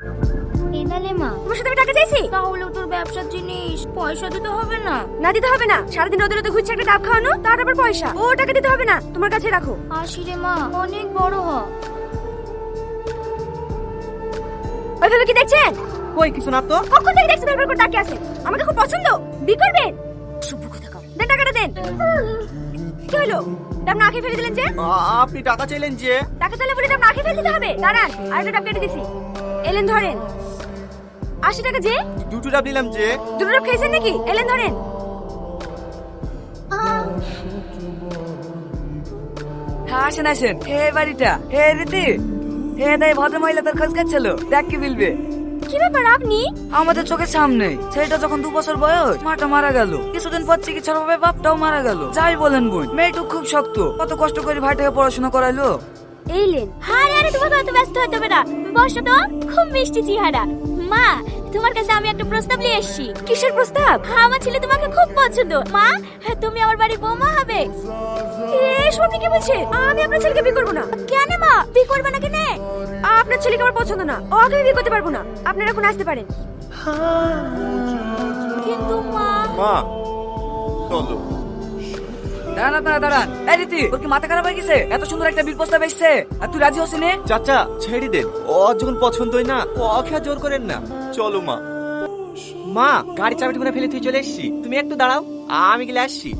এনালে মা, তোমার সাথে আমি টাকা চাইছি? তাহলে তোর ব্যবসার জিনিস পয়সা দিতে হবে না? না দিতে হবে না, সারাদিন রোদে রোদে ঘুরছে একটা ডাব খাওয়ানো, তার আবার পয়সা। ও টাকা দিতে হবে না, তোমার কাছে রাখো। আসি রে মা, অনেক বড় হ। ওইভাবে কি দেখছেন? কই কিছু না তো। কখন থেকে দেখছেন এরকম করে তাকিয়ে আছেন? আমাকে খুব পছন্দ, বি করবেন? শুভ কথা কও, দেন টাকাটা দেন। কি হলো, ডাব না খেয়ে ফেলে দিলেন যে? আপনি টাকা চাইলেন যে। টাকা চাইলে বলে ডাব না খেয়ে ফেলে দিতে হবে? দাঁড়ান, আরেকটা ডাব কেটে দিছি। এলেন ধরেন। 80 টাকা যে? দুটো ডাব নিলাম যে। দুটো ডাব খেয়েছেন নাকি? এলেন ধরেন। আসেন আসেন, হে বাড়িটা, হে রীতি, হে দাই ভদ্র মহিলা তোর খোঁজ কাটছিল, দেখ কি বলবে। কি ব্যাপার আপনি? আমাদের চোখের সামনে ছেলেটা যখন 2 বছর বয়স মাটা মারা গেল, কিছুদিন পর চিকিৎসার অভাবে বাপটাও মারা গেল। যাই বলেন বোন, মেয়েটুক খুব শক্ত, কত কষ্ট করে ভাইটাকে পড়াশোনা করাইলো। এইলেন। আরে আরে, তোমাকে অত ব্যস্ত হতে হবে না, বসো তো। খুব মিষ্টি চেহারা। মা, তোমার কাছে আমি একটা প্রস্তাব নিয়ে এসেছি। কিসের প্রস্তাব? আমার ছেলে তোমাকে খুব পছন্দ। মা, তুমি আমার বাড়ির বৌমা হবে। এসব আপনি কি বলছেন? আমি আপনার ছেলেকে বিয়ে করবো না। কেন মা, বিয়ে করবে না কেন? আপনার ছেলেকে আমার পছন্দ না, ওকে আমি বিয়ে করতে পারবো না। আপনারা এখন আসতে পারেন। কিন্তু মা। মা চলো। দাঁড়ান আপনারা দাঁড়ান। এই রীতি, তোর কি মাথা খারাপ হয়ে গেছে? এত সুন্দর একটা বিল প্রস্তাব এসছে আর তুই রাজি হসি নে? চাচা ছেড়ে দেন, ও যখন পছন্দই না ওকে আর জোর করেন না। চলো মা। মা গাড়ি চাবিটা করে ফেলে তুই চলে এসছি, তুমি একটু দাঁড়াও, আমি গেলে আসছি।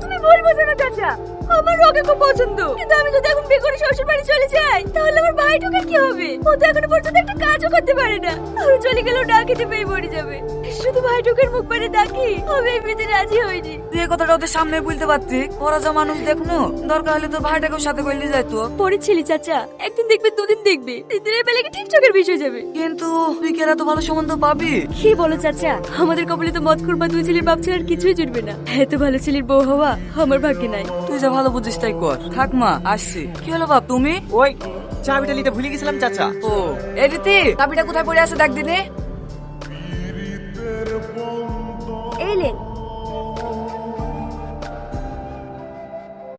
তুমি বলবো না চাচা, আমার ওকে খুব পছন্দ, কিন্তু আমি যদি এখন বিয়ে করে শ্বশুর বাড়ি চলে যাই তাহলে আমার ভাইটুকে কি হবে? ও তো এখনো পর্যন্ত একটা কাজও করতে পারে না। আমি চলে গেলেও না খেতে পেয়ে মরে যাবে। শুধু ভাইটুকের মুখ পানে তাকি আমি এই বিয়েতে রাজি হইনি। তুই এই কথাটা ওদের সামনে বলতে পারতি, ওরা যা মানুষ দেখনো, দরকার হলে তোর ভাইটাকেও সাথে করলে যাইতো। পরে ছেলে চাচা, একদিন দেখবে দুদিন দেখবে, দিনের বেলা কি ঠিক চোখের বিষয় যাবে। কিন্তু তুই কি এত ভালো সম্বন্ধ পাবি? কি বলো চাচা, আমাদের কপালে তো মদ করবা দুই ছেলের বাপ ছেলের কিছুই জুটবে না। এত ভালো ছেলের বউ হওয়া আমার ভাগ্যে নাই। তুই যা ভালো বুঝিস তাই কর। থাক মা, আসছি। কি হলো বাপ তুমি? ওই চাবিটা নিতে ভুলে গেছিলাম চাচা। ও এই রীতি, চাবিটা কোথায় পড়ে আছে দেখ দিনে।